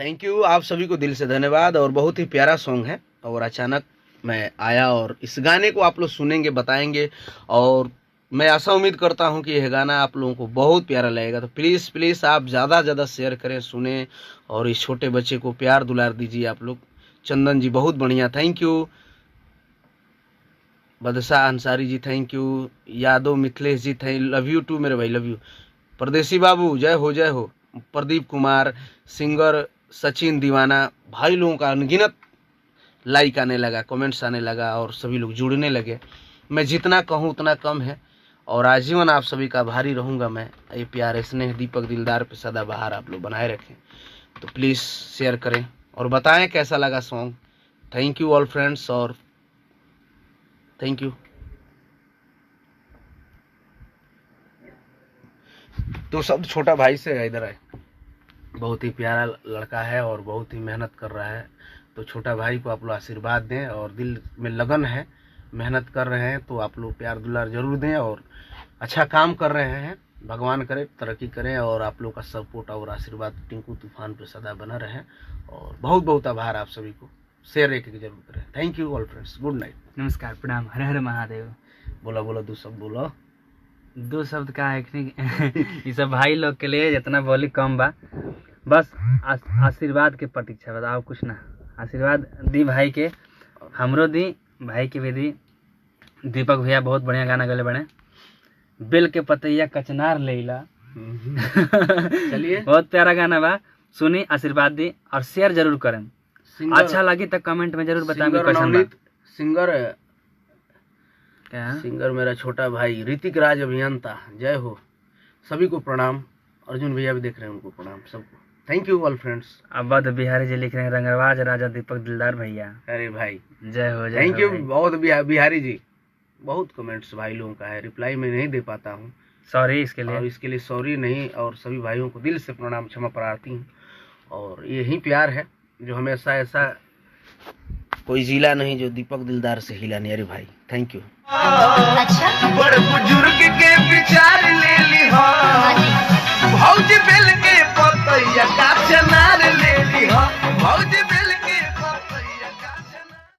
Thank you, आप सभी को दिल से धन्यवाद। और बहुत ही प्यारा सॉन्ग है और अचानक मैं आया और इस गाने को आप लोग सुनेंगे, बताएंगे और मैं आशा उम्मीद करता हूं कि यह गाना आप लोगों को बहुत प्यारा लगेगा। तो प्लीज़ प्लीज़ आप ज़्यादा ज़्यादा शेयर करें, सुने और इस छोटे बच्चे को प्यार दुलार दीजिए आप लोग। चंदन जी बहुत बढ़िया, thank you. Badshah Ansari ji thank you. Yadav Mithilesh जी थैंक लव यू टू मेरे भाई, लव यू। परदेसी बाबू जय हो जय हो। प्रदीप कुमार, सिंगर सचिन दीवाना, भाई लोगों का अनगिनत लाइक आने लगा, कमेंट्स आने लगा और सभी लोग जुड़ने लगे। मैं जितना कहूँ उतना कम है और आजीवन आप सभी का आभारी रहूँगा मैं। ये प्यार स्नेह दीपक दिलदार पे सदाबहार आप लोग बनाए रखें। तो प्लीज़ शेयर करें और बताएं कैसा लगा song. Thank you all friends और थैंक यू। तो सब छोटा भाई से इधर आए, बहुत ही प्यारा लड़का है और बहुत ही मेहनत कर रहा है। तो छोटा भाई को आप लोग आशीर्वाद दें और दिल में लगन है, मेहनत कर रहे हैं तो आप लोग प्यार दुलार जरूर दें और अच्छा काम कर रहे हैं। भगवान करे तरक्की करें और आप लोग का सपोर्ट और आशीर्वाद टिंकू तूफान पे सदा बना रहे। और बहुत बहुत आभार आप सभी को। शेयर एक जरूर करें। Thank you all friends, good night, नमस्कार, प्रणाम, हर हर महादेव। बोला बोला दो शब्द बोलो। दो शब्द का है ये सब भाई लोग के लिए जितना बोली कम बा। बस आशीर्वाद के प्रतीक्षा, बताओ कुछ ना। आशीर्वाद दी भाई के, हमरो दी, भाई के भी दी। दीपक भैया बहुत बढ़िया गाना गले बने। बेल के पतैया कचनार लेला चलिए बहुत प्यारा गाना बा, सुनी, आशीर्वाद दी और शेयर जरूर करें। अच्छा लगी तो कमेंट में जरूर बताएंगे कैसा बा। सिंगर मेरा छोटा भाई ऋतिक राज अभियंता जय हो। सभी को प्रणाम। अर्जुन भैया भी देख रहे हैं, उनको प्रणाम सबको। Thank you all friends. Awadh Bihari ji लिख रहे हैं, रंगरवाज राजा दीपक दिलदार भैया। अरे भाई जय हो जय। थैंक यू बहुत बिहारी जी। बहुत कमेंट्स भाई लोगों का है, रिप्लाई मैं नहीं दे पाता हूँ, सॉरी इसके लिए। और इसके लिए सॉरी नहीं। और सभी भाइयों को दिल से प्रणाम, क्षमा प्रार्थी हूँ। और यही प्यार है जो हमेशा ऐसा कोई जिला नहीं जो दीपक दिलदार से हिला नहीं। अरे भाई थैंक यू। बड़े बुजुर्ग के विचार ले ली हो, भौजी बेल के पतैया का चनार ले ली हो, भौजी बेल